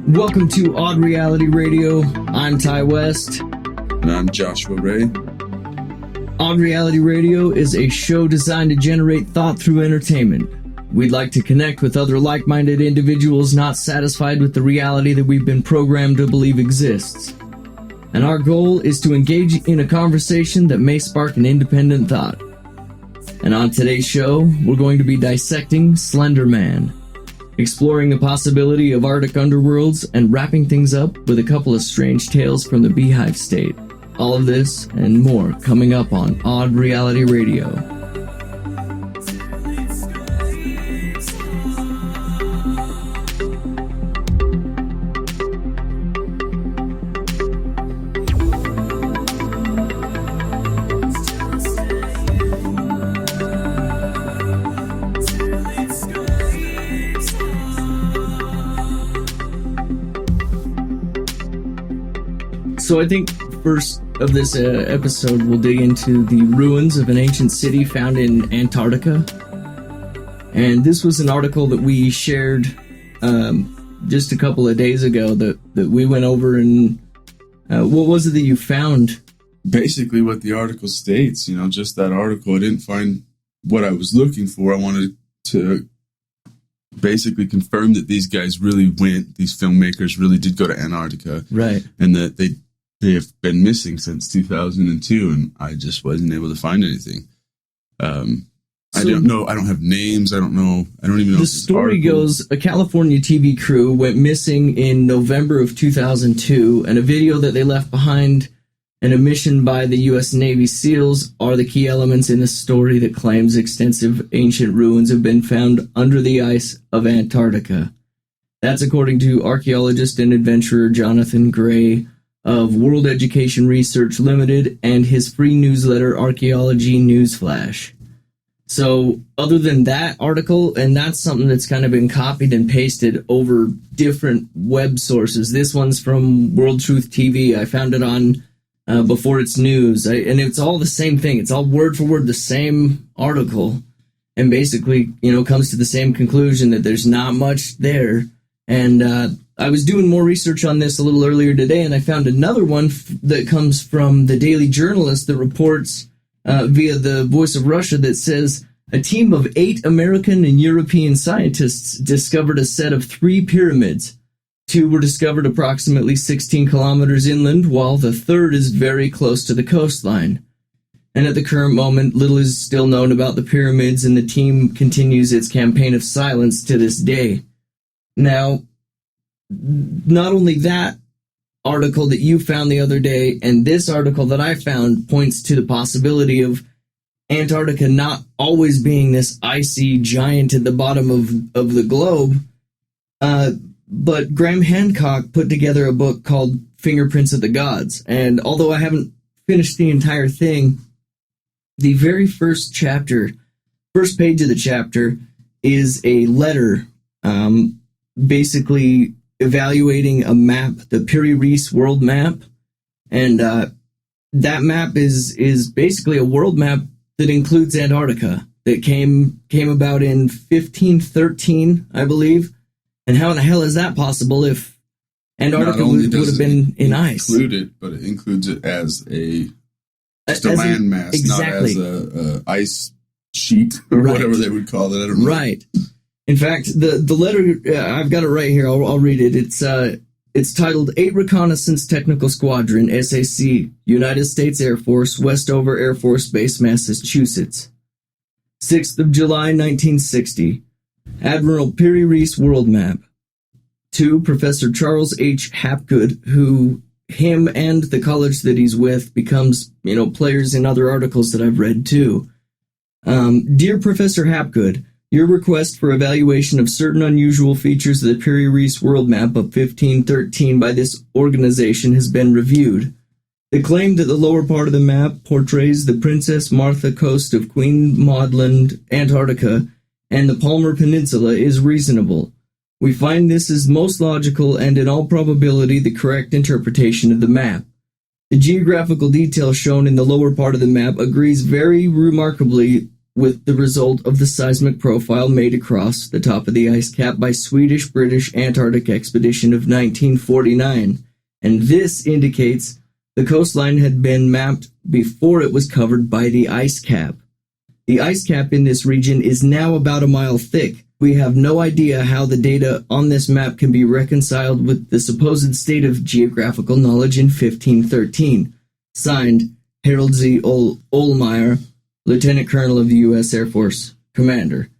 Welcome to Odd Reality Radio. I'm Ty West. And I'm Joshua Ray. Odd Reality Radio is a show designed to generate thought through entertainment. We'd like to connect with other like-minded individuals not satisfied with the reality that we've been programmed to believe exists. And our goal is to engage in a conversation that may spark an independent thought. And on today's show, we're going to be dissecting Slenderman, exploring the possibility of Arctic Underworlds, and wrapping things up with a couple of strange tales from the Beehive State. All of this and more coming up on Odd Reality Radio. So I think first of this episode, we'll dig into the ruins of an ancient city found in Antarctica. And this was an article that we shared just a couple of days ago that we went over. And what was it that you found? Basically what the article states, just that article. I didn't find what I was looking for. I wanted to basically confirm that these guys really went, these filmmakers really did go to Antarctica. Right. And that they have been missing since 2002, and I just wasn't able to find anything. I don't know. I don't have names. I don't know. I don't even know. The story goes, a California TV crew went missing in November of 2002, and a video that they left behind and a mission by the U.S. Navy SEALs are the key elements in a story that claims extensive ancient ruins have been found under the ice of Antarctica. That's according to archaeologist and adventurer Jonathan Gray of World Education Research Limited and his free newsletter Archaeology Newsflash. So other than that article, and that's something that's kind of been copied and pasted over different web sources. This one's from World Truth TV. I found it on Before It's News. And it's all the same thing. It's all word for word the same article. And basically, comes to the same conclusion that there's not much there. And I was doing more research on this a little earlier today, and I found another one that comes from the Daily Journalist that reports via the Voice of Russia that says a team of 8 American and European scientists discovered a set of 3 pyramids. 2 were discovered approximately 16 kilometers inland, while the third is very close to the coastline. And at the current moment, little is still known about the pyramids, and the team continues its campaign of silence to this day. Now, not only that article that you found the other day and this article that I found points to the possibility of Antarctica not always being this icy giant at the bottom of the globe. But Graham Hancock put together a book called Fingerprints of the Gods. And although I haven't finished the entire thing, the very first page of the chapter is a letter basically evaluating a map, the Piri Reis world map, and that map is basically a world map that includes Antarctica that came about in 1513, I believe. And how in the hell is that possible if Antarctica would have been in ice? Include it, but it includes it as a landmass, exactly. Not as a ice sheet or whatever they would call it. I don't know. Right. In fact, the letter, I've got it right here. I'll read it. It's titled 8 Reconnaissance Technical Squadron, SAC, United States Air Force, Westover Air Force Base, Massachusetts. 6th of July, 1960. Admiral Piri Reis World Map. To Professor Charles H. Hapgood, who him and the college that he's with becomes, players in other articles that I've read too. Dear Professor Hapgood, your request for evaluation of certain unusual features of the Piri Reis world map of 1513 by this organization has been reviewed. The claim that the lower part of the map portrays the Princess Martha coast of Queen Maud Land, Antarctica, and the Palmer Peninsula is reasonable. We find this is most logical and in all probability the correct interpretation of the map. The geographical detail shown in the lower part of the map agrees very remarkably with the result of the seismic profile made across the top of the ice cap by Swedish-British Antarctic expedition of 1949. And this indicates the coastline had been mapped before it was covered by the ice cap. The ice cap in this region is now about a mile thick. We have no idea how the data on this map can be reconciled with the supposed state of geographical knowledge in 1513. Signed, Harold Z. Ohlmeyer, Lieutenant Colonel of the U.S. Air Force, Commander.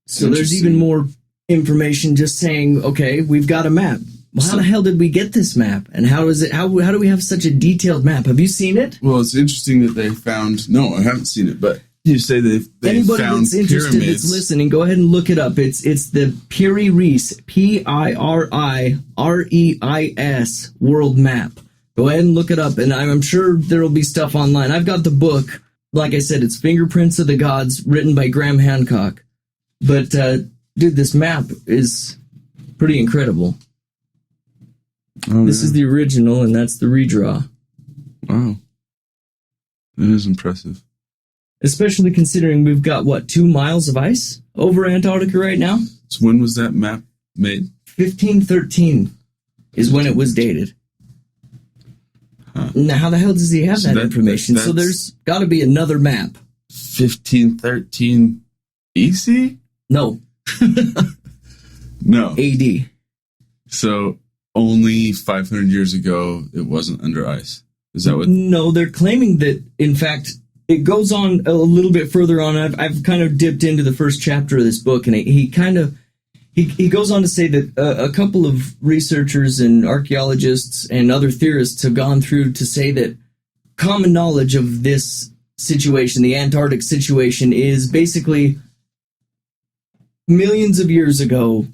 So there's even more information just saying, okay, we've got a map. Well, how the hell did we get this map? And how do we have such a detailed map? Have you seen it? Well, it's interesting that they found... No, I haven't seen it, but you say they Anybody found that's interested pyramids. that's listening, go ahead and look it up. It's the Piri Reis, Pirireis world map. Go ahead and look it up, and I'm sure there will be stuff online. I've got the book. Like I said, it's Fingerprints of the Gods, written by Graham Hancock. But, dude, this map is pretty incredible. Oh, This is the original, and that's the redraw. Wow. That is impressive. Especially considering we've got, 2 miles of ice over Antarctica right now? So when was that map made? 1513 is when it was dated. Huh. Now, how the hell does he have that information? So there's got to be another map. 1513 BC? No. No. AD. So only 500 years ago, it wasn't under ice. Is that what? No, they're claiming that, in fact, it goes on a little bit further on. I've kind of dipped into the first chapter of this book, and he goes on to say that a couple of researchers and archaeologists and other theorists have gone through to say that common knowledge of this situation, the Antarctic situation, is basically millions of years ago,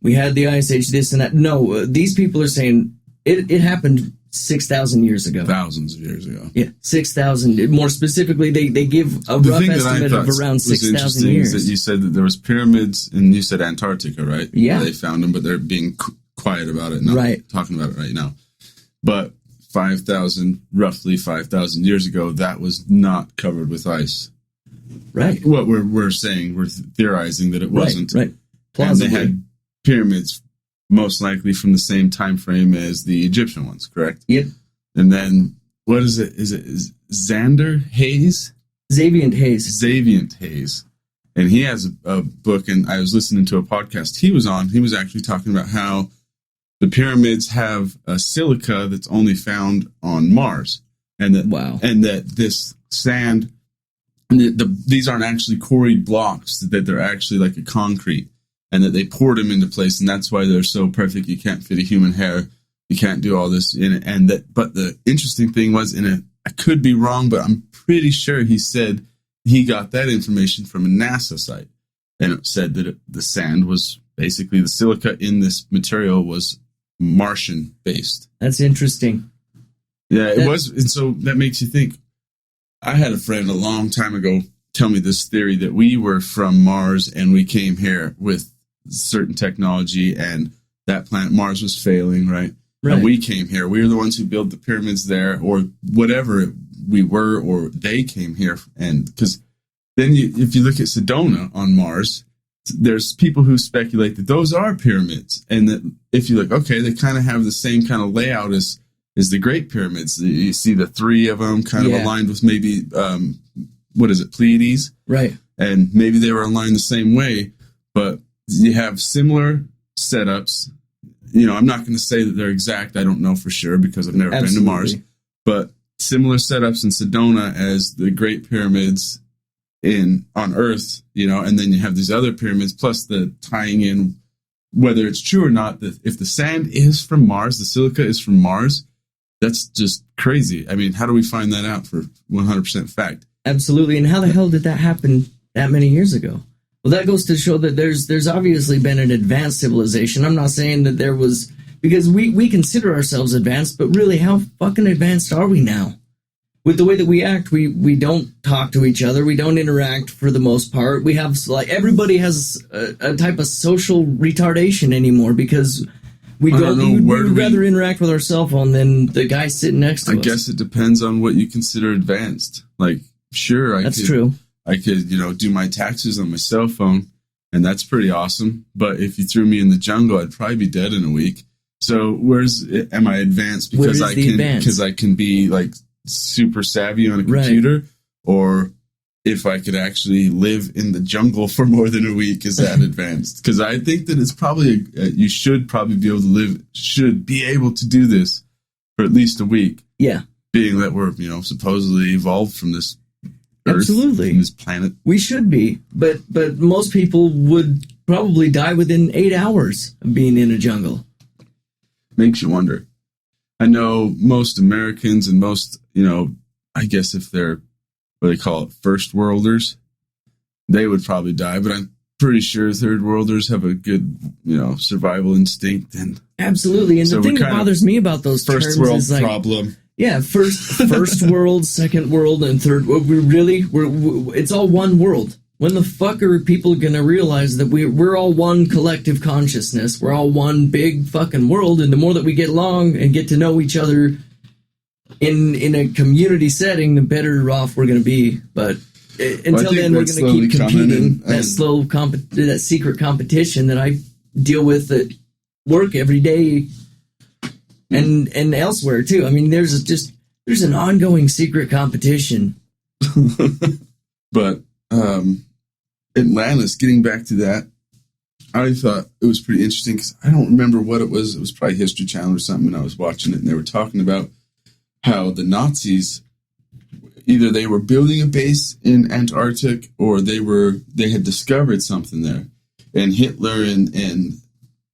we had the Ice Age, this and that. No, these people are saying it happened 6,000 years ago. Thousands of years ago. Yeah, 6,000. More specifically, they give a rough estimate of around 6,000 years. Is that you said that there was pyramids, and you said Antarctica, right? Yeah. They found them, but they're being quiet about it, not talking about it right now. But roughly 5,000 years ago, that was not covered with ice. Right. What we're saying, we're theorizing that it wasn't. Right. And they had pyramids most likely from the same time frame as the Egyptian ones, correct? Yep. And then, what is it? Is Xander Hayes? Xavier Hayes. Xavier Hayes. And he has a book, and I was listening to a podcast he was on. He was actually talking about how the pyramids have a silica that's only found on Mars. And that this sand, these aren't actually quarried blocks, that they're actually like a concrete. And that they poured them into place, and that's why they're so perfect. You can't fit a human hair. You can't do all this in it. But the interesting thing was, I could be wrong, but I'm pretty sure he said he got that information from a NASA site, and it said that the sand was basically the silica in this material was Martian based. That's interesting. Yeah, it was, and so that makes you think. I had a friend a long time ago tell me this theory that we were from Mars and we came here with certain technology, and that planet Mars was failing, right? And we came here. We were the ones who built the pyramids there, or whatever we were, or they came here. And because then if you look at Sedona on Mars, there's people who speculate that those are pyramids. And that if you look, okay, they kind of have the same kind of layout as the Great Pyramids. You see the three of them kind of aligned with maybe, Pleiades? Right. And maybe they were aligned the same way, but you have similar setups. I'm not going to say that they're exact. I don't know for sure because I've never been to Mars. But similar setups in Sedona as the Great Pyramids on Earth, and then you have these other pyramids, plus the tying in, whether it's true or not, that if the sand is from Mars, the silica is from Mars, that's just crazy. I mean, how do we find that out for 100% fact? Absolutely. And how the hell did that happen that many years ago? Well, that goes to show that there's obviously been an advanced civilization. I'm not saying that there was, because we consider ourselves advanced, but really, how fucking advanced are we now? With the way that we act, we don't talk to each other. We don't interact for the most part. We have, everybody has a type of social retardation anymore because we'd rather interact with our cell phone than the guy sitting next to us. I guess it depends on what you consider advanced. Like, sure, That's true. I could, do my taxes on my cell phone, and that's pretty awesome. But if you threw me in the jungle, I'd probably be dead in a week. So am I advanced because I can be like super savvy on a computer, or if I could actually live in the jungle for more than a week, is that advanced? Because I think that it's probably you should probably be able to do this for at least a week. Yeah, being that we're supposedly evolved from this Earth, absolutely, from this planet. We should be, but most people would probably die within 8 hours of being in a jungle. Makes you wonder. I know most Americans and most, I guess if they're what they call it, first worlders, they would probably die, but I'm pretty sure third worlders have a good, survival instinct. And absolutely. And so the thing that bothers me about those first terms world is like, problem. Yeah, first world, second world, and third world. It's all one world. When the fuck are people gonna realize that we're all one collective consciousness? We're all one big fucking world, and the more that we get along and get to know each other in a community setting, the better off we're going to be. But until then, we're going to keep competing. That secret competition that I deal with at work every day, and elsewhere too. I mean, there's an ongoing secret competition. But Atlantis, getting back to that, I thought it was pretty interesting because I don't remember what it was. It was probably History Channel or something, and I was watching it, and they were talking about how the Nazis, either they were building a base in Antarctic or they had discovered something there. And Hitler and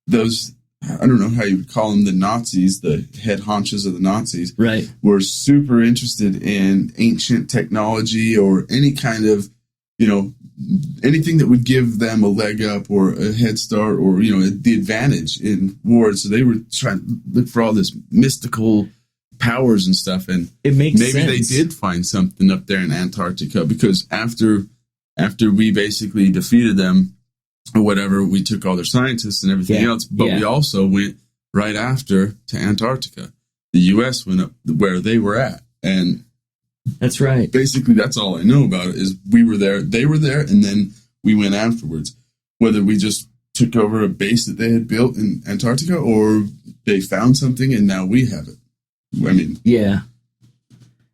those, I don't know how you would call them, the Nazis, the head honchos of the Nazis, right, were super interested in ancient technology or any kind of, anything that would give them a leg up or a head start or, the advantage in war. So they were trying to look for all this mystical powers and stuff, and it makes maybe sense. They did find something up there in Antarctica, because after we basically defeated them or whatever, we took all their scientists and everything else, but we also went right after to Antarctica. The U.S. went up where they were at, and that's right. Basically, that's all I know about it, is we were there, they were there, and then we went afterwards. Whether we just took over a base that they had built in Antarctica, or they found something and now we have it. I mean, yeah.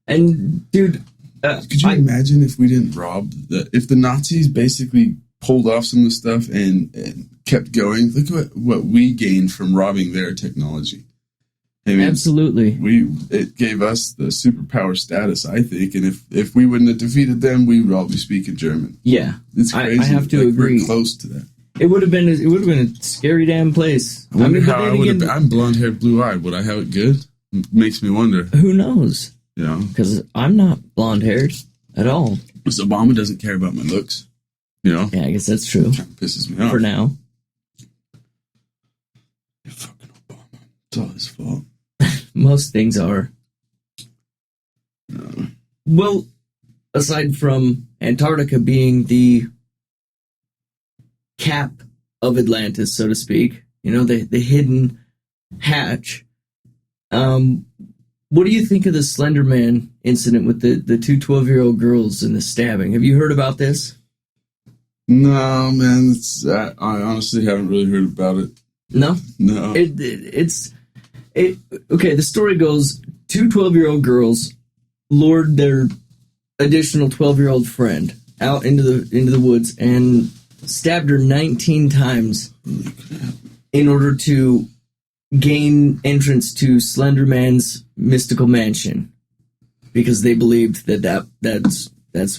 And dude, could you imagine if we didn't if the Nazis basically pulled off some of the stuff and kept going? Look at what we gained from robbing their technology. I mean, absolutely. It gave us the superpower status, I think, and if we wouldn't have defeated them, we would all be speaking German. Yeah, it's crazy. I have to agree. We're close to that. It would have been a scary damn place. I wonder how I would have. I'm blonde haired, blue eyed. Would I have it good? Makes me wonder. Who knows? Because I'm not blonde haired at all. Because Obama doesn't care about my looks. Yeah, I guess that's true. Kind of pisses me off. For now. Yeah, fucking Obama. It's all his fault. Most things are. No. Well, aside from Antarctica being the cap of Atlantis, so to speak, the hidden hatch. What do you think of the Slenderman incident with the two 12-year-old girls and the stabbing? Have you heard about this? No, man. I honestly haven't really heard about it. No? No. Okay, the story goes, two 12-year-old girls lured their additional 12-year-old friend out into the woods and stabbed her 19 times in order to gain entrance to Slenderman's mystical mansion, because they believed that's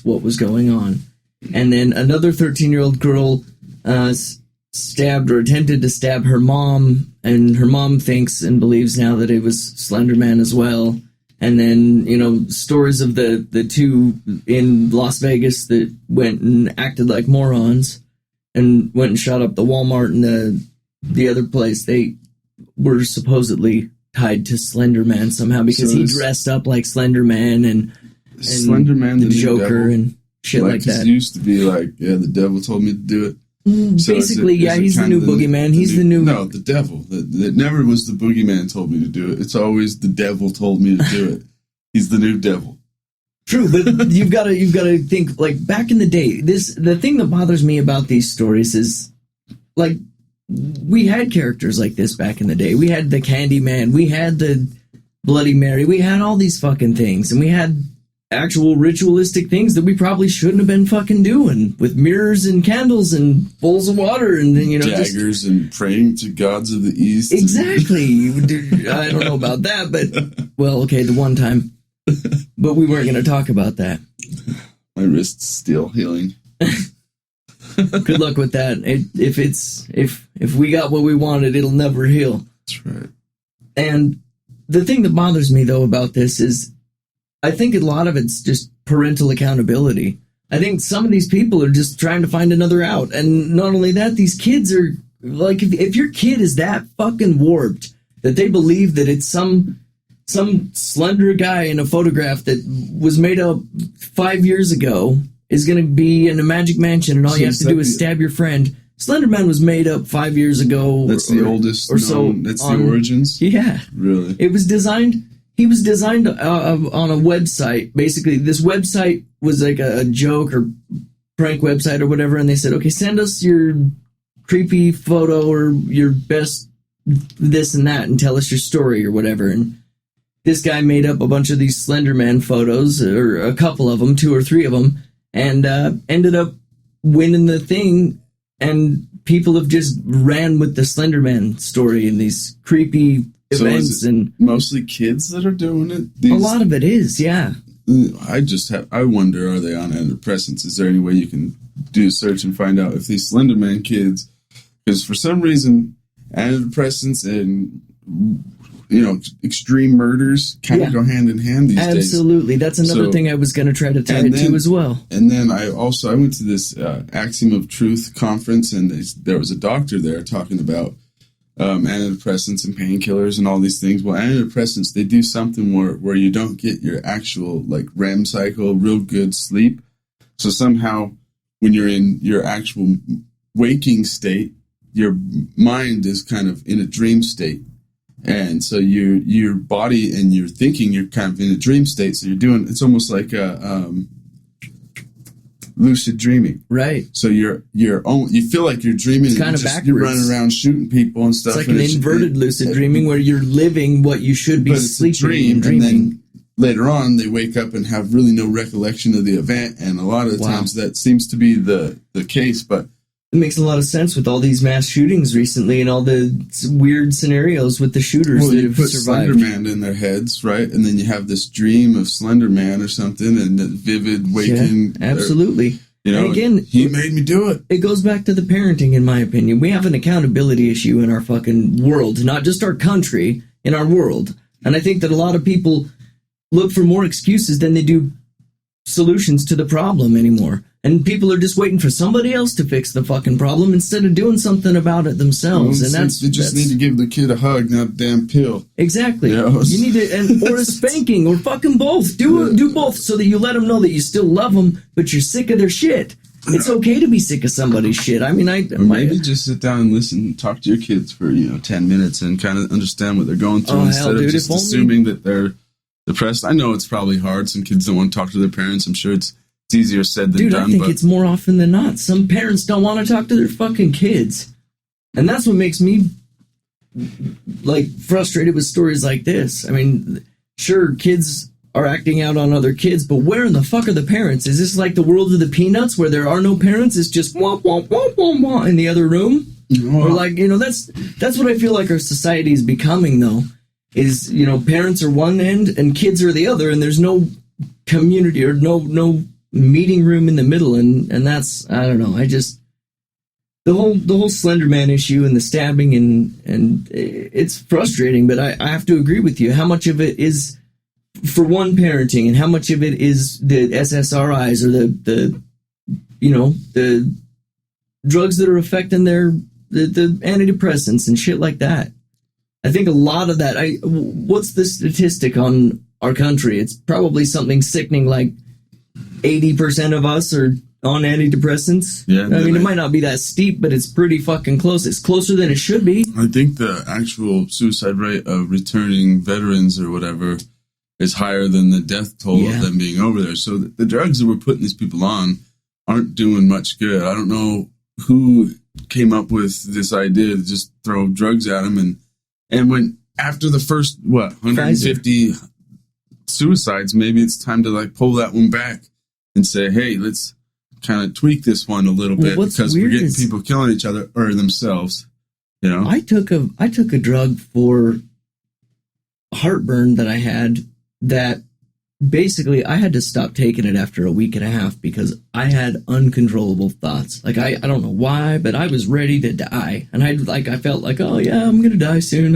what was going on. And then another 13-year-old girl stabbed or attempted to stab her mom, and her mom thinks and believes now that it was Slenderman as well. And then, stories of the two in Las Vegas that went and acted like morons and went and shot up the Walmart and the other place. They were supposedly tied to Slenderman somehow because he dressed up like Slenderman and Slenderman, the Joker and shit like that. It used to be like, the devil told me to do it. So basically, he's the new boogeyman. No, the devil. It never was the boogeyman told me to do it. It's always the devil told me to do it. He's the new devil. True, but you've got to think, like, back in the day, the thing that bothers me about these stories is, like, we had characters like this back in the day. We had the Candyman, we had the Bloody Mary, we had all these fucking things, and we had actual ritualistic things that we probably shouldn't have been fucking doing, with mirrors and candles and bowls of water and then, daggers and praying to gods of the east. Exactly. I don't know about that, but well, okay, the one time, but we weren't going to talk about that. My wrist's still healing. Good luck with that. If we got what we wanted, it'll never heal. That's right. And the thing that bothers me though about this is, I think a lot of it's just parental accountability. I think some of these people are just trying to find another out. And not only that, these kids are, like, if your kid is that fucking warped that they believe that it's some slender guy in a photograph that was made up 5 years ago is going to be in a magic mansion and all you have to do is stab your friend. Slenderman was made up 5 years ago. That's the oldest or so. That's the origins? Yeah. Really? It was designed... He was designed on a website. Basically, this website was like a joke or prank website or whatever, and they said, okay, send us your creepy photo or your best this and that and tell us your story or whatever. And this guy made up a bunch of these Slenderman photos, or a couple of them, 2 or 3 of them, and ended up winning the thing, and people have just ran with the Slenderman story and these creepy events. And mostly kids that are doing it? A lot of it is, yeah. I wonder, are they on antidepressants? Is there any way you can do a search and find out if these Slenderman kids, because for some reason antidepressants and extreme murders kind of go hand in hand these days. Absolutely. That's another thing I was going to try to tie it to as well. And then I went to this Axiom of Truth conference, and there was a doctor there talking about antidepressants and painkillers and all these things. Well, antidepressants, they do something where you don't get your actual, like, REM cycle, real good sleep. So somehow when you're in your actual waking state, your mind is kind of in a dream state. And so your body and your thinking, you're kind of in a dream state. So it's almost like a lucid dreaming, right? So you feel like you're dreaming. It's kind of backwards. You're running around shooting people and stuff. It's like an inverted lucid dreaming where you're living what you should be sleeping and dreaming. And then later on, they wake up and have really no recollection of the event. And a lot of the times that seems to be the case. But it makes a lot of sense with all these mass shootings recently and all the weird scenarios with the shooters that have survived. Slenderman in their heads, right? And then you have this dream of Slenderman or something, and that vivid waking. Yeah, absolutely. And again, he made me do it. It goes back to the parenting, in my opinion. We have an accountability issue in our fucking world, not just our country, in our world. And I think that a lot of people look for more excuses than they do solutions to the problem anymore. And people are just waiting for somebody else to fix the fucking problem instead of doing something about it themselves. You just need to give the kid a hug, not a damn pill. Exactly. You need to, or a spanking, or fucking both. Do both so that you let them know that you still love them, but you're sick of their shit. It's okay to be sick of somebody's shit. I mean, maybe just sit down and listen, talk to your kids for 10 minutes and kind of understand what they're going through instead of just assuming that they're depressed. I know it's probably hard. Some kids don't want to talk to their parents. I'm sure it's easier said than done. I think it's more often than not. Some parents don't want to talk to their fucking kids. And that's what makes me, like, frustrated with stories like this. I mean, sure, kids are acting out on other kids, but where in the fuck are the parents? Is this like the world of the Peanuts where there are no parents? It's just womp, womp, womp, womp, womp in the other room? Or like, that's what I feel like our society is becoming, though, is, parents are one end and kids are the other, and there's no community or no meeting room in the middle, and that's, I don't know, the whole Slenderman issue and the stabbing and it's frustrating, but I have to agree with you. How much of it is for one parenting, and how much of it is the SSRIs or the drugs that are affecting the antidepressants and shit like that. I think a lot of that. What's the statistic on our country? It's probably something sickening like 80% of us are on antidepressants. Yeah, I mean, it might not be that steep, but it's pretty fucking close. It's closer than it should be. I think the actual suicide rate of returning veterans or whatever is higher than the death toll Yeah. of them being over there. So the drugs that we're putting these people on aren't doing much good. I don't know who came up with this idea to just throw drugs at them. And when after the first, 150 suicides, maybe it's time to like pull that one back and say, hey, let's kind of tweak this one a little bit because we're getting people killing each other or themselves. You know, I took a drug for heartburn that I had that basically I had to stop taking it after a week and a half because I had uncontrollable thoughts. Like I don't know why, but I was ready to die. And I felt like, oh yeah, I'm going to die soon.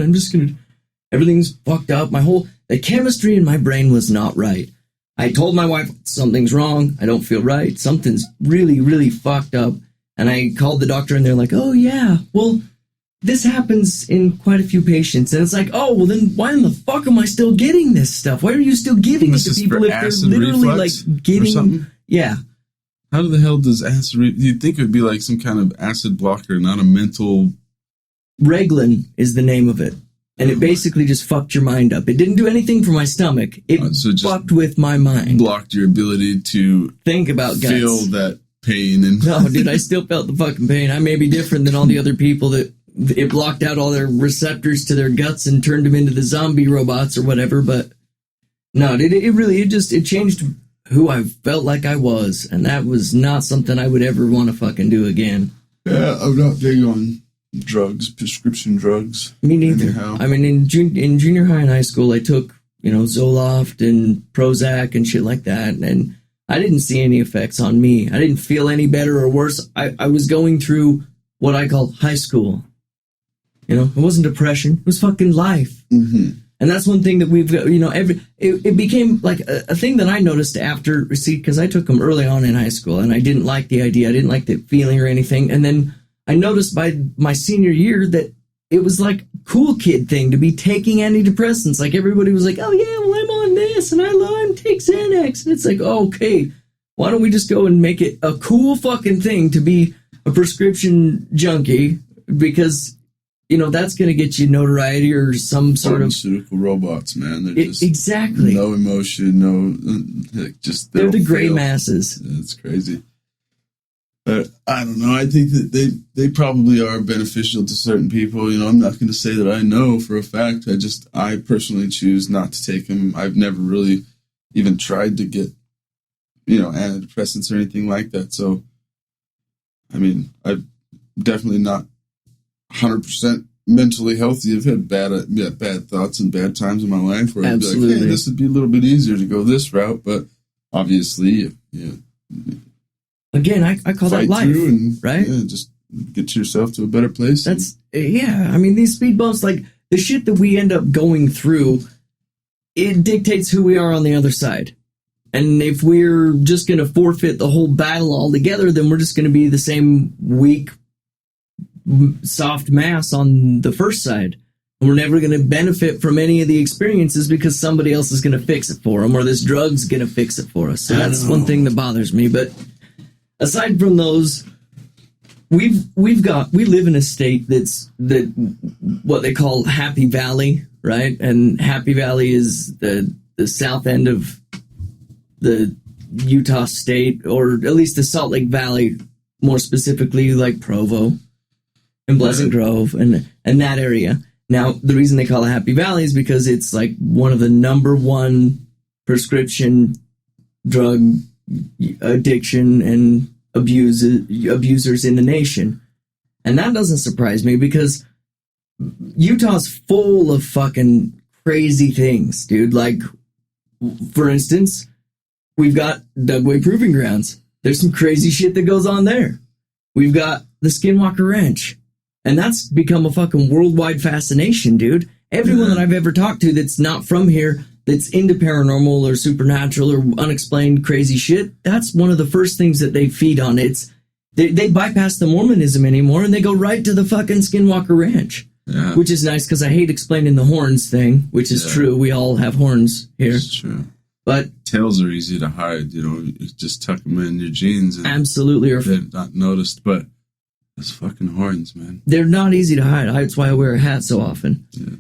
Everything's fucked up. The chemistry in my brain was not right. I told my wife something's wrong. I don't feel right. Something's really, really fucked up. And I called the doctor and they're like, oh yeah, well, this happens in quite a few patients. And it's like, oh, well then why in the fuck am I still getting this stuff? Why are you still giving it to people if they're literally like getting, yeah. How the hell does acid, you'd think it would be like some kind of acid blocker, not a mental. Reglan is the name of it. And it basically just fucked your mind up. It didn't do anything for my stomach. It fucked with my mind. Blocked your ability to think about guts. Feel that pain. And no, dude, I still felt the fucking pain. I may be different than all the other people that it blocked out all their receptors to their guts and turned them into the zombie robots or whatever. But no, it changed who I felt like I was. And that was not something I would ever want to fucking do again. Yeah, I'm not big on drugs, prescription drugs. Me neither. Anyhow. I mean, in junior high and high school, I took, Zoloft and Prozac and shit like that. And I didn't see any effects on me. I didn't feel any better or worse. I was going through what I call high school. It wasn't depression. It was fucking life. Mm-hmm. And that's one thing that we've got, it became like a thing that I noticed after, because I took them early on in high school and I didn't like the idea. I didn't like the feeling or anything. And then I noticed by my senior year that it was like cool kid thing to be taking antidepressants. Like everybody was like, oh yeah, well I'm on this and I take Xanax. And it's like, oh, okay, why don't we just go and make it a cool fucking thing to be a prescription junkie? Because, that's going to get you notoriety or some sort of pharmaceutical robots, man. They're just exactly no emotion, they're the gray masses. It's crazy. I don't know. I think that they probably are beneficial to certain people. I'm not going to say that I know for a fact. I personally choose not to take them. I've never really even tried to get, antidepressants or anything like that. So, I mean, I've definitely not 100% mentally healthy. I've had bad thoughts and bad times in my life where I'd be like, hey, this would be a little bit easier to go this route. But obviously, again, I call that life, right? Yeah, just get yourself to a better place. I mean, these speed bumps, like the shit that we end up going through, it dictates who we are on the other side. And if we're just going to forfeit the whole battle altogether, then we're just going to be the same weak, soft mass on the first side. And we're never going to benefit from any of the experiences because somebody else is going to fix it for them or this drug's going to fix it for us. So that's one thing that bothers me. But aside from those, we live in a state that what they call Happy Valley, right? And Happy Valley is the south end of the Utah state, or at least the Salt Lake Valley, more specifically like Provo and Pleasant Grove and that area. Now, the reason they call it Happy Valley is because it's like one of the number one prescription drug addiction and abusers in the nation. And that doesn't surprise me because Utah's full of fucking crazy things, dude. Like, for instance, we've got Dugway Proving Grounds. There's some crazy shit that goes on there. We've got the Skinwalker Ranch. And that's become a fucking worldwide fascination, dude. Everyone that I've ever talked to that's not from here, that's into paranormal or supernatural or unexplained crazy shit, that's one of the first things that they feed on. They bypass the Mormonism anymore and they go right to the fucking Skinwalker Ranch. Yeah. Which is nice because I hate explaining the horns thing, which is true. We all have horns here. It's true. But tails are easy to hide, you just tuck them in your jeans and absolutely, they're not noticed, but those fucking horns, man. They're not easy to hide. That's why I wear a hat so often. Yeah.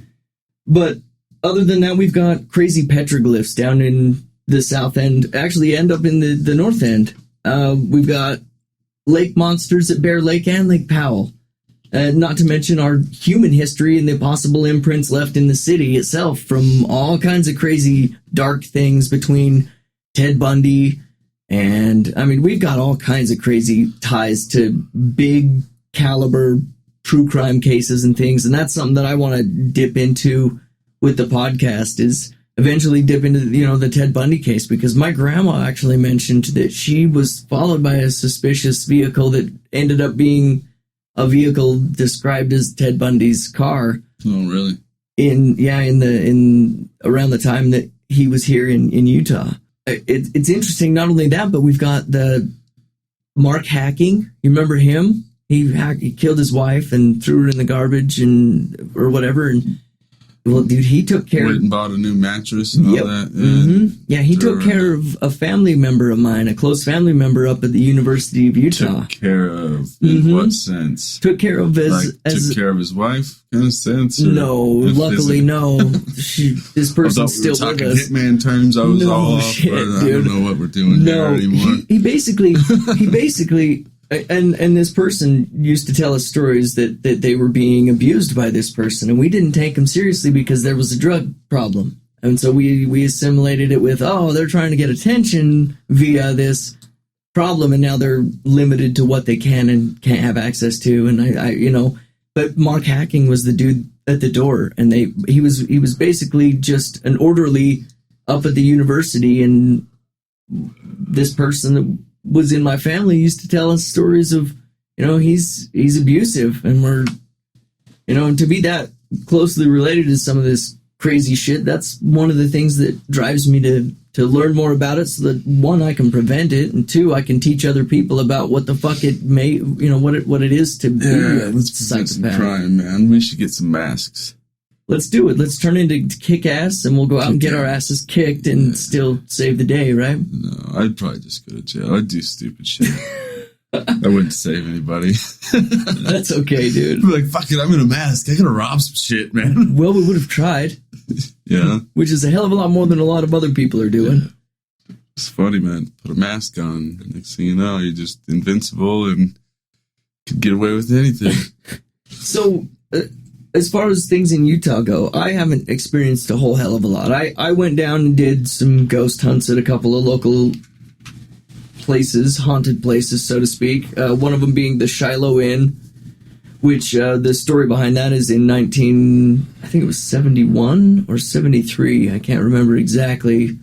But other than that, we've got crazy petroglyphs down in the south end, actually end up in the north end. We've got lake monsters at Bear Lake and Lake Powell. Not to mention our human history and the possible imprints left in the city itself from all kinds of crazy dark things between Ted Bundy and, I mean, we've got all kinds of crazy ties to big caliber true crime cases and things, and that's something that I want to dip into with the podcast, is eventually dip into, the Ted Bundy case, because my grandma actually mentioned that she was followed by a suspicious vehicle that ended up being a vehicle described as Ted Bundy's car. Oh, really? In around the time that he was here in Utah. It's interesting. Not only that, but we've got the Mark Hacking. You remember him? He killed his wife and threw her in the garbage or whatever. And well, dude, he took care. Went and bought a new mattress and all that. Yeah, he took care of a family member of mine, a close family member up at the University of Utah. Took care of in what sense? Took care of took care of his wife, kind of sense. No, luckily no. This person's still with us. Hitman terms. I was all off. Shit, I don't know what we're doing here anymore. He basically. And this person used to tell us stories that they were being abused by this person, and we didn't take them seriously because there was a drug problem. And so we assimilated it with, they're trying to get attention via this problem, and now they're limited to what they can and can't have access to. And but Mark Hacking was the dude at the door, and he was basically just an orderly up at the university, and this person that was in my family used to tell us stories of, he's abusive, and we're, to be that closely related to some of this crazy shit, that's one of the things that drives me to learn more about it, so that one, I can prevent it, and two, I can teach other people about what the fuck it may, what it is to be a let's prevent some crime, man. We should get some masks. Let's do it. Let's turn into kick-ass, and we'll go out and get our asses kicked and still save the day, right? No, I'd probably just go to jail. I'd do stupid shit. I wouldn't save anybody. That's okay, dude. I'd be like, fuck it, I'm in a mask. I gotta rob some shit, man. Well, we would have tried. Yeah. Which is a hell of a lot more than a lot of other people are doing. It's funny, man. Put a mask on. Next thing you know, you're just invincible and could get away with anything. So... as far as things in Utah go, I haven't experienced a whole hell of a lot. I went down and did some ghost hunts at a couple of local places, haunted places, so to speak. One of them being the Shiloh Inn, which the story behind that is in I think it was 71 or 73. I can't remember exactly.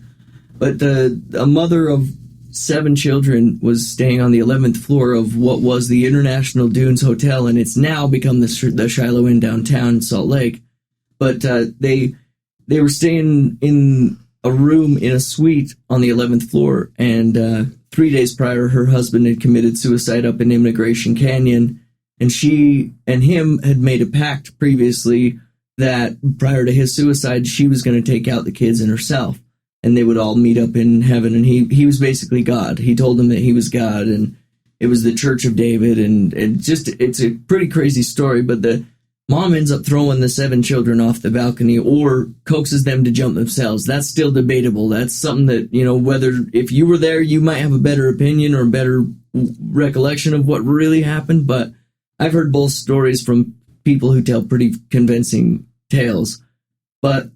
But a mother of 7 children was staying on the 11th floor of what was the International Dunes Hotel, and it's now become the Shiloh Inn downtown Salt Lake. But they were staying in a room in a suite on the 11th floor, and 3 days prior, her husband had committed suicide up in Immigration Canyon, and she and him had made a pact previously that prior to his suicide, she was going to take out the kids and herself. And they would all meet up in heaven, and he was basically God. He told them that he was God, and it was the Church of David, and it's a pretty crazy story, but the mom ends up throwing the 7 children off the balcony or coaxes them to jump themselves. That's still debatable. That's something that, whether if you were there, you might have a better opinion or better recollection of what really happened, but I've heard both stories from people who tell pretty convincing tales. But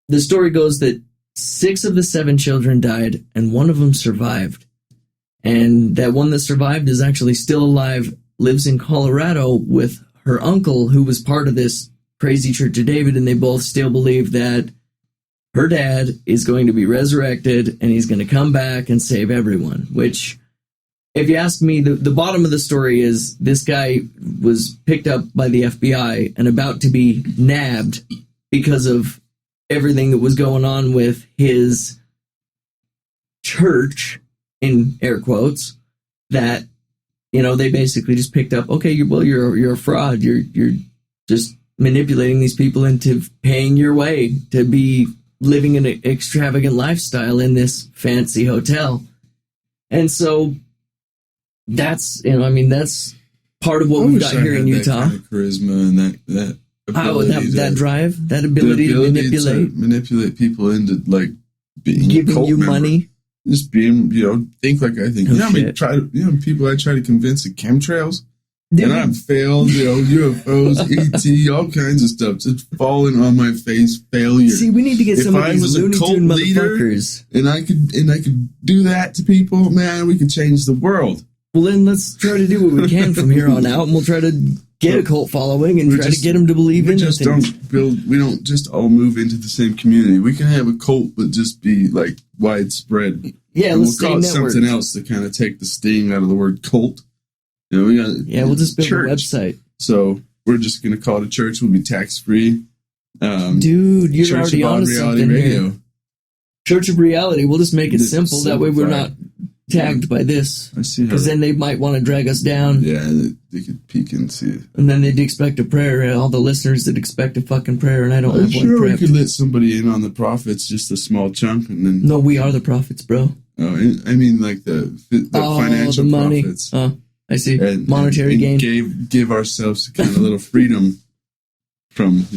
the story goes that 6 of the 7 children died, and 1 of them survived. And that one that survived is actually still alive, lives in Colorado with her uncle, who was part of this crazy Church of David, and they both still believe that her dad is going to be resurrected, and he's going to come back and save everyone. Which, if you ask me, the bottom of the story is this guy was picked up by the FBI and about to be nabbed because of everything that was going on with his church, in air quotes, that, they basically just picked up, okay, you're a fraud. You're just manipulating these people into paying your way to be living an extravagant lifestyle in this fancy hotel. And so that's, that's part of what we've got here in Utah. That kind of charisma and that that drive, that ability to manipulate people into like being giving a cult you member. money. Just being, think like I think. People I try to convince at chemtrails, and I've failed. UFOs, ET, all kinds of stuff, just falling on my face. Failure. See, we need to get some of these Looney Tune motherfuckers, and I could do that to people. Man, we could change the world. Well, then let's try to do what we can from here on out, and we'll try to get a cult following and try to get them to believe in it. We don't just all move into the same community. We can have a cult, but just be like widespread. Yeah, we'll call it something else to kind of take the sting out of the word cult. We'll just build church. a website. So we're just going to call it a church. We'll be tax free. Dude, you're Church already on to something here. Church of Reality. We'll just make it simple. That way we're not tagged by this. I see. Because then they might want to drag us down. Yeah, they could peek and see it. And then they'd expect a prayer. All the listeners that expect a fucking prayer, and I don't have one sure prepped. We could let somebody in on the prophets, just a small chunk, and then. No, we are the prophets, bro. Oh, I mean, like the financial the money. profits. Oh, I see. And, Monetary gain. Give ourselves kind of a little freedom from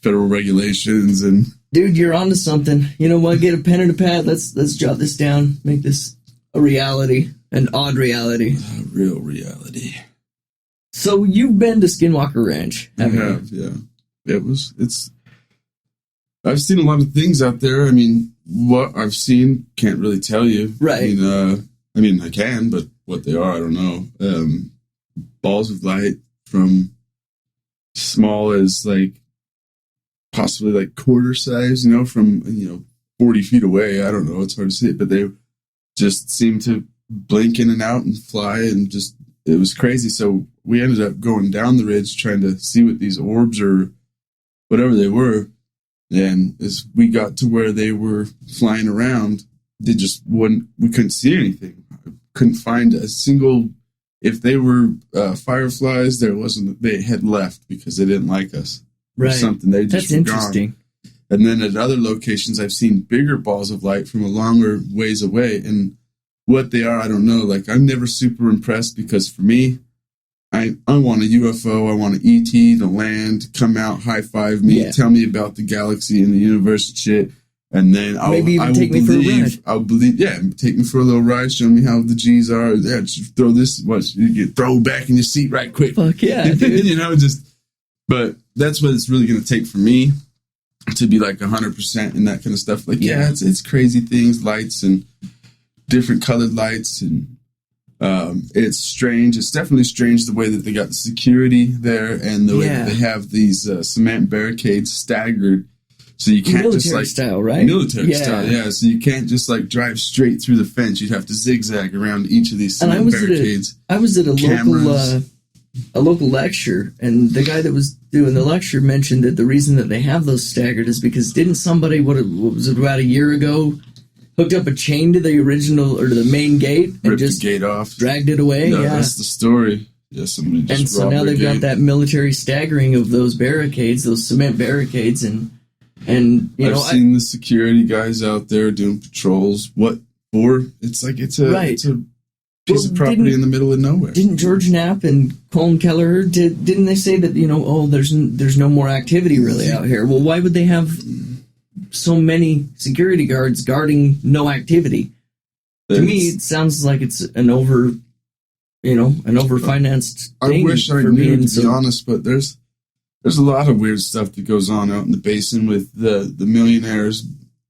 federal regulations and. Dude, you're onto something. You know what? Get a pen and a pad. Let's jot this down. Make this a reality, an odd reality, a real reality. So you've been to Skinwalker Ranch, haven't you? Yeah. I've seen a lot of things out there. I mean, what I've seen can't really tell you. Right. I mean, I can, but what they are, I don't know. Balls of light from small as like possibly like quarter size, from 40 feet away. I don't know. It's hard to see it, but they just seem to blink in and out and fly, and just it was crazy. So we ended up going down the ridge trying to see what these orbs or whatever they were. And as we got to where they were flying around, they just wouldn't. We couldn't see anything. I couldn't find a single. If they were fireflies, there wasn't. They had left because they didn't like us. Right. Or something. They just That's interesting. Gone. And then at other locations, I've seen bigger balls of light from a longer ways away. And what they are, I don't know. Like, I'm never super impressed because for me, I want a UFO. I want an ET to land, come out, high five me, tell me about the galaxy and the universe and shit. And then take me for a ride. I'll believe, take me for a little ride, show me how the G's are. Yeah, just throw this, you get thrown back in your seat right quick. Fuck yeah, dude. But that's what it's really going to take for me to be like 100% and that kind of stuff. Like, it's crazy things, lights and different colored lights. And it's strange. It's definitely strange the way that they got the security there and the way that they have these cement barricades staggered. So you can't military style, right? Military style, yeah. So you can't just like drive straight through the fence. You'd have to zigzag around each of these cement barricades. I was at a local lecture, and the guy that was doing the lecture mentioned that the reason that they have those staggered is because didn't somebody, what was it, about a year ago, hooked up a chain to the original or to the main gate and ripped just the gate off, dragged it away? No, that's the story. Yeah, somebody just and so now they've got that military staggering of those barricades, those cement barricades, and I've seen the security guys out there doing patrols. What for? It's like it's a piece of property in the middle of nowhere. Didn't George Knapp and Colin Kelleher didn't they say that there's no more activity really out here? Well, why would they have so many security guards guarding no activity? To me, it sounds like it's an overfinanced thing. I wish I knew, to be honest, but there's a lot of weird stuff that goes on out in the basin with the millionaires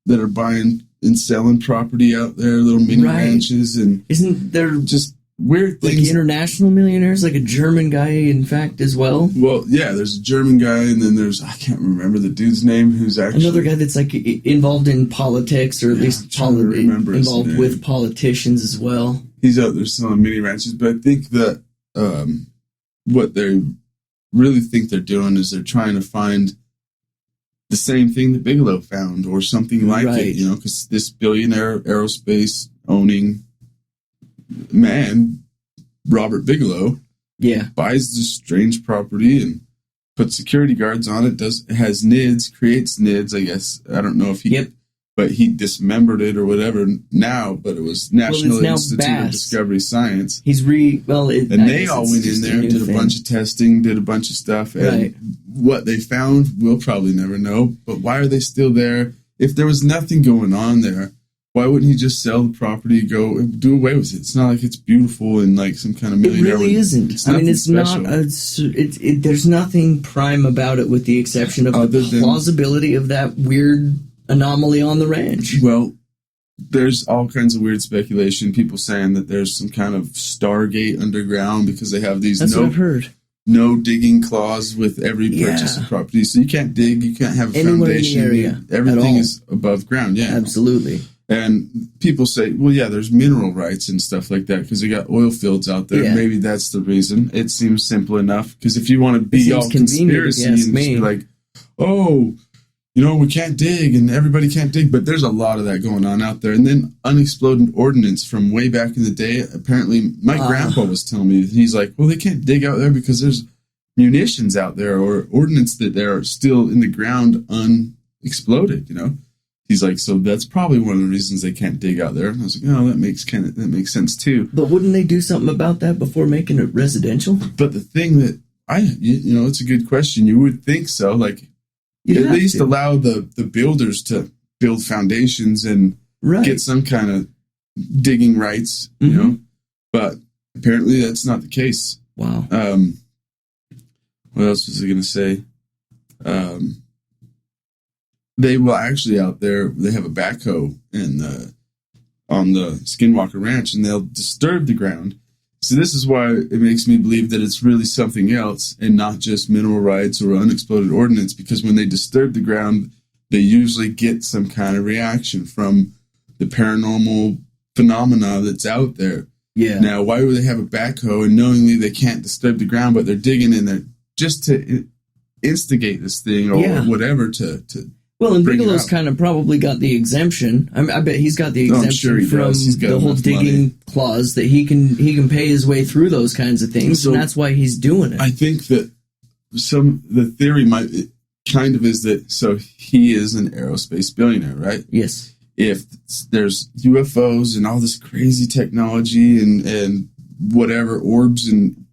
that are buying and selling property out there, little mini ranches, and isn't there just weird things? Like international millionaires, like a German guy, in fact, as well. Well, yeah, there's a German guy, and then I can't remember the dude's name, who's actually another guy that's like involved in politics, or at least involved with politicians as well. He's out there selling mini ranches, but I think that what they really think they're doing is they're trying to find the same thing that Bigelow found or something like it, because this billionaire aerospace owning man, Robert Bigelow, buys this strange property and puts security guards on it, has NIDS, creates NIDS, I guess. I don't know if but he dismembered it or whatever now, but it was National Institute of Discovery Science. They all went in there, did a bunch of testing, did a bunch of stuff, and what they found, we'll probably never know. But why are they still there? If there was nothing going on there, why wouldn't he just sell the property, go do away with it? It's not like it's beautiful and like some kind of millionaire. It really isn't. I mean, it's special. There's nothing prime about it, with the exception of the plausibility of that weird anomaly on the ranch. Well, there's all kinds of weird speculation. People saying that there's some kind of Stargate underground because they have these what I've heard. No digging clause with every purchase of property. So you can't dig, you can't have a foundation. In the area, everything is above ground. Yeah, absolutely. And people say, well, yeah, there's mineral rights and stuff like that because they got oil fields out there. Yeah. Maybe that's the reason. It seems simple enough because if you want to be all conspiracy and just be like, oh, we can't dig and everybody can't dig, but there's a lot of that going on out there. And then unexploded ordnance from way back in the day. Apparently, my grandpa was telling me, he's like, well, they can't dig out there because there's munitions out there or ordnance that are still in the ground unexploded, He's like, so that's probably one of the reasons they can't dig out there. And I was like, oh, that makes sense too. But wouldn't they do something about that before making it residential? But the thing that it's a good question. You would think so. Like, at least allow the builders to build foundations and get some kind of digging rights, But apparently that's not the case. Wow. What else was I going to say? They will actually out there, they have a backhoe on the Skinwalker Ranch, and they'll disturb the ground. So this is why it makes me believe that it's really something else and not just mineral rights or unexploded ordnance, because when they disturb the ground, they usually get some kind of reaction from the paranormal phenomena that's out there. Yeah. Now, why would they have a backhoe and knowingly they can't disturb the ground, but they're digging in there just to instigate this thing or whatever to well, and Bigelow's kind of probably got the exemption. I bet he's got the exemption from the whole digging clause that he can pay his way through those kinds of things, and that's why he's doing it. I think that the theory kind of is that so he is an aerospace billionaire, right? Yes. If there's UFOs and all this crazy technology and whatever orbs and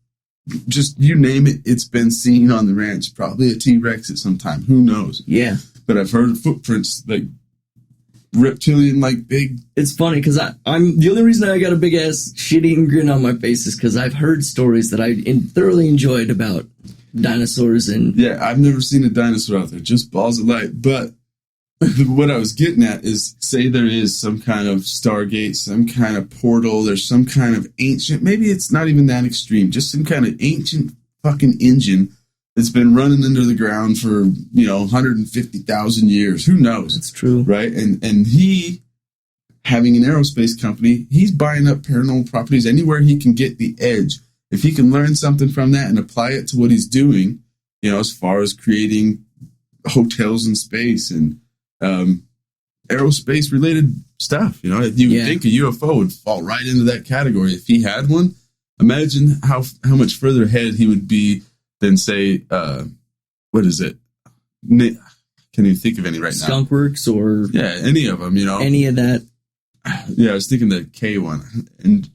just you name it, it's been seen on the ranch. Probably a T-Rex at some time. Who knows? Yeah. But I've heard of footprints, like reptilian, like big. It's funny because I'm the only reason I got a big ass shit-eating grin on my face is because I've heard stories that I thoroughly enjoyed about dinosaurs and. Yeah, I've never seen a dinosaur out there, just balls of light. But what I was getting at is, say there is some kind of Stargate, some kind of portal, there's some kind of ancient. Maybe it's not even that extreme, just some kind of ancient fucking engine. It's been running under the ground for, 150,000 years. Who knows? That's true. Right? And he, having an aerospace company, he's buying up paranormal properties anywhere he can get the edge. If he can learn something from that and apply it to what he's doing, as far as creating hotels in space and aerospace related stuff, you would think a UFO would fall right into that category. If he had one, imagine how much further ahead he would be than say, what is it? Can't even think of any right now. Skunkworks or any of them, any of that. Yeah, I was thinking the K one, and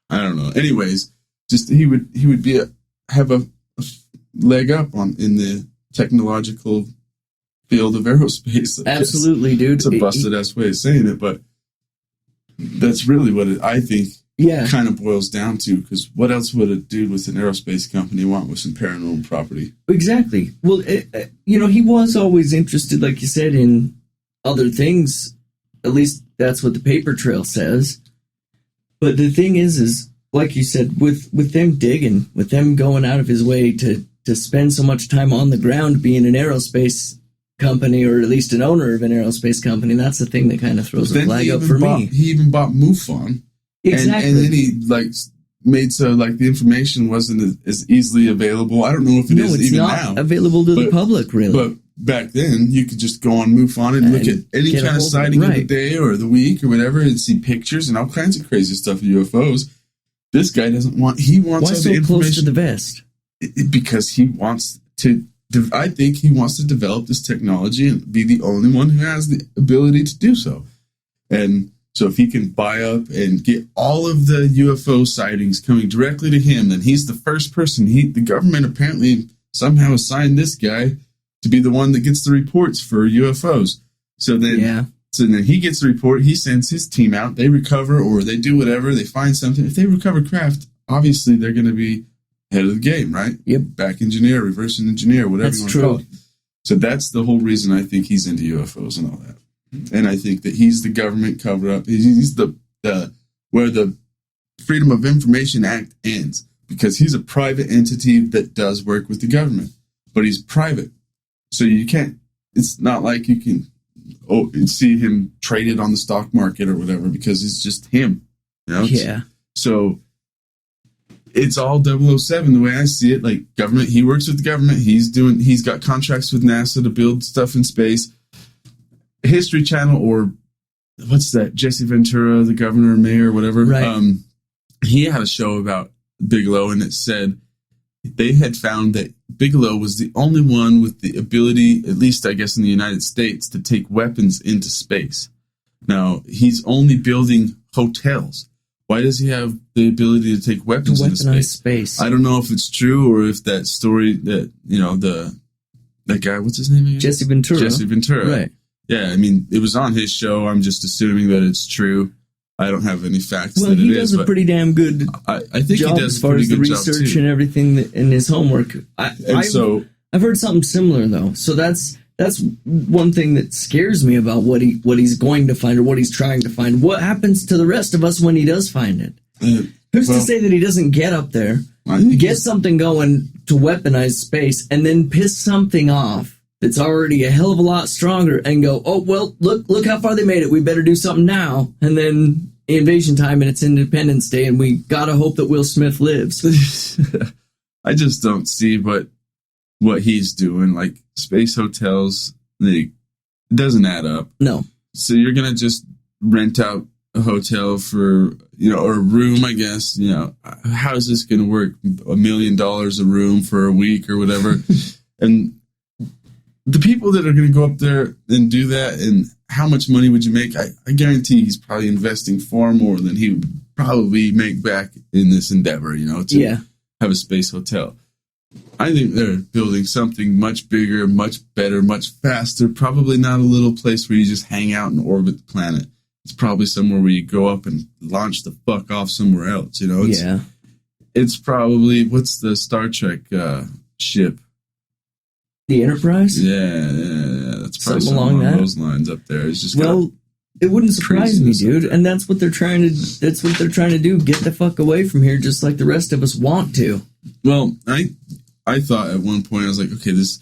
I don't know. Anyways, just he would have a leg up in the technological field of aerospace. Absolutely, dude. It's a busted ass way of saying it, but that's really what I think. Kind of boils down to, because what else would a dude with an aerospace company want with some paranormal property? Exactly. Well, he was always interested, like you said, in other things. At least that's what the paper trail says. But the thing is like you said, with them digging, with them going out of his way to spend so much time on the ground being an aerospace company, or at least an owner of an aerospace company, that's the thing that kind of throws a flag up for me. He even bought MUFON. Exactly. And then he made so the information wasn't as easily available. I don't know if it is even now. It's not available to the public, really. But back then, you could just go on MUFON and look at any kind of sighting of the day or the week or whatever and see pictures and all kinds of crazy stuff of UFOs. This guy doesn't want. He wants all the information. Why so close to the vest? Because he wants to. I think he wants to develop this technology and be the only one who has the ability to do so. And so if he can buy up and get all of the UFO sightings coming directly to him, then he's the first person. The government apparently somehow assigned this guy to be the one that gets the reports for UFOs. So then he gets the report, he sends his team out, they recover, or they do whatever, they find something. If they recover craft, obviously they're going to be head of the game, right? Yep. Back engineer, reverse engineer, whatever you want to call it. So that's the whole reason I think he's into UFOs and all that. And I think that he's the government cover-up. He's the where the Freedom of Information Act ends, because he's a private entity that does work with the government, but he's private. So you can't, it's not like you can see him traded on the stock market or whatever, because it's just him, you know? Yeah. So it's all 007 the way I see it. Like, government, he works with the government. He's got contracts with NASA to build stuff in space. History Channel, or what's that? Jesse Ventura, the governor, mayor, whatever. Right. He had a show about Bigelow, and it said they had found that Bigelow was the only one with the ability, at least I guess in the United States, to take weapons into space. Now, he's only building hotels. Why does he have the ability to take weapons into space? I don't know if it's true, or if that story that, you know, that guy, what's his name again? Jesse Ventura. Right. Yeah, I mean, it was on his show. I'm just assuming that it's true. I don't have any facts that it is. Well, he does a pretty damn good I think job he does as far as the research and everything in his homework. I've heard something similar, though. So that's one thing that scares me about what he's going to find, or what he's trying to find. What happens to the rest of us when he does find it? Who's to say that he doesn't get up there, get something going to weaponize space, and then piss something off that's already a hell of a lot stronger, and go, oh, well, look how far they made it. We better do something now. And then invasion time, and it's Independence Day, and we gotta hope that Will Smith lives. I just don't see what he's doing. Like, space hotels, it doesn't add up. No. So you're gonna just rent out a hotel for, you know, or a room, I guess. You know, how's this gonna work? $1 million a room for a week or whatever. And the people that are going to go up there and do that, and how much money would you make? I guarantee he's probably investing far more than he would probably make back in this endeavor, you know, to have a space hotel. I think they're building something much bigger, much better, much faster. Probably not a little place where you just hang out and orbit the planet. It's probably somewhere where you go up and launch the fuck off somewhere else, you know? It's probably, what's the Star Trek ship? The Enterprise? Yeah. That's probably something along those lines up there. It's just it wouldn't surprise me, dude. And that's what they're trying to do. Get the fuck away from here, just like the rest of us want to. Well, I thought at one point, I was like, okay, this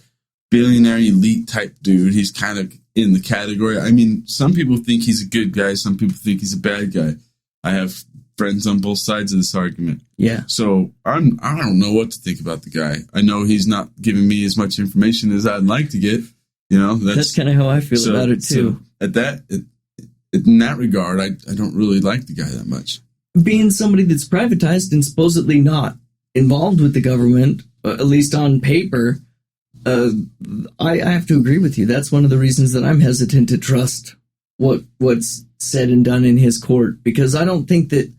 billionaire elite type dude, he's kind of in the category. I mean, some people think he's a good guy. Some people think he's a bad guy. I have friends on both sides of this argument. Yeah. So I don't know what to think about the guy. I know he's not giving me as much information as I'd like to get. You know, that's kind of how I feel about it too. So in that regard, I don't really like the guy that much. Being somebody that's privatized and supposedly not involved with the government, at least on paper, I have to agree with you. That's one of the reasons that I'm hesitant to trust what's said and done in his court, because I don't think that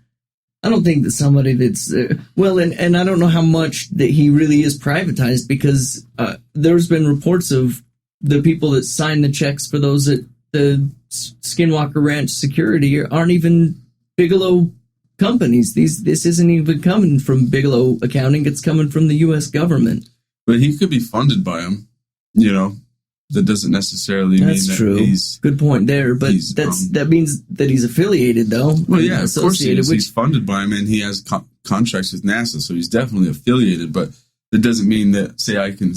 somebody that's and I don't know how much that he really is privatized, because there's been reports of the people that sign the checks for those at the Skinwalker Ranch security aren't even Bigelow companies. This isn't even coming from Bigelow Accounting. It's coming from the U.S. government. But he could be funded by them, you know. That doesn't necessarily mean that true. He's... Good point there, but that means that he's affiliated, though. Well, yeah, of course he is. He's funded by him, and he has contracts with NASA, so he's definitely affiliated, but that doesn't mean that, say, I can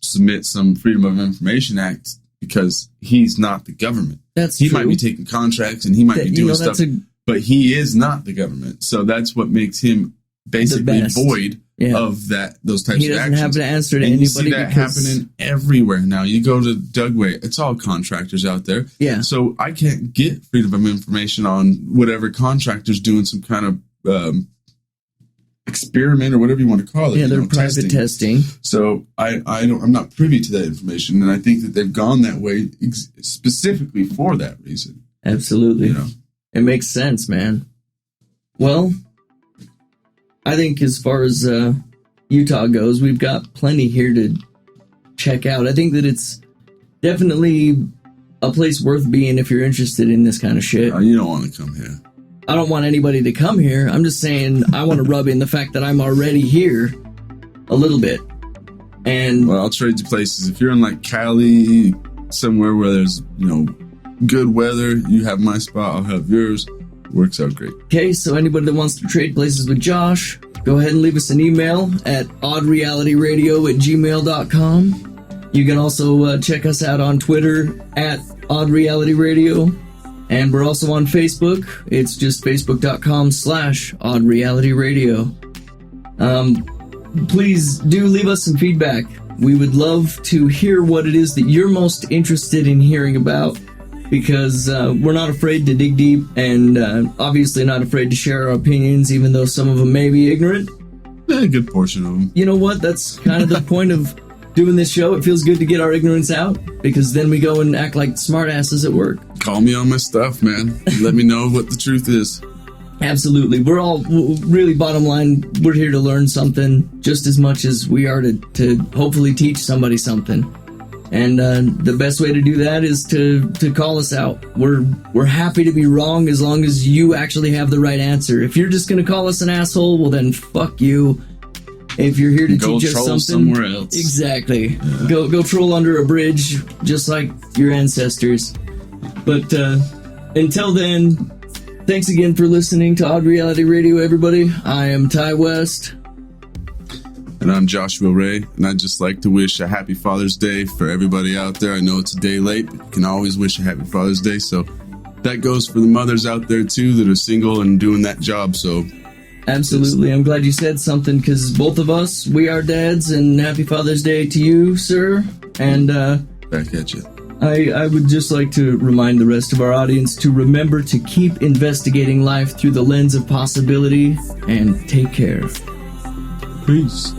submit some Freedom of Information Act because he's not the government. He might be taking contracts, and he might be doing stuff, but he is not the government, so that's what makes him basically void of those types of actions. He doesn't have to answer to anybody. You see that happening everywhere now. You go to Dugway, it's all contractors out there. Yeah. So I can't get freedom of information on whatever contractor's doing some kind of experiment or whatever you want to call it. Yeah, they're private testing. So I'm not privy to that information, and I think that they've gone that way specifically for that reason. Absolutely. You know? It makes sense, man. Well, I think as far as Utah goes, we've got plenty here to check out. I think that it's definitely a place worth being if you're interested in this kind of shit. You don't want to come here. I don't want anybody to come here. I'm just saying I want to rub in the fact that I'm already here a little bit. And well, I'll trade you places. If you're in like Cali, somewhere where there's, good weather, you have my spot, I'll have yours. Works out great. Okay, so anybody that wants to trade places with Josh, go ahead and leave us an email at oddrealityradio@gmail.com. You can also check us out on Twitter at oddrealityradio. And we're also on Facebook. It's just facebook.com/oddrealityradio. Please do leave us some feedback. We would love to hear what it is that you're most interested in hearing about, because we're not afraid to dig deep, and obviously not afraid to share our opinions, even though some of them may be ignorant. A good portion of them. You know what? That's kind of the point of doing this show. It feels good to get our ignorance out, because then we go and act like smartasses at work. Call me on my stuff, man. Let me know what the truth is. Absolutely. We're all, really, bottom line, we're here to learn something just as much as we are to hopefully teach somebody something. And the best way to do that is to call us out. We're happy to be wrong as long as you actually have the right answer. If you're just going to call us an asshole, well then fuck you. If you're here to teach us something, somewhere else. Exactly. Yeah. Go troll under a bridge, just like your ancestors. But until then, thanks again for listening to Odd Reality Radio, everybody. I am Ty West. And I'm Joshua Ray, and I'd just like to wish a happy Father's Day for everybody out there. I know it's a day late, but you can always wish a happy Father's Day. So that goes for the mothers out there, too, that are single and doing that job. So absolutely. I'm glad you said something, because both of us, we are dads, and happy Father's Day to you, sir. And back at you. I would just like to remind the rest of our audience to remember to keep investigating life through the lens of possibility, and take care. Peace.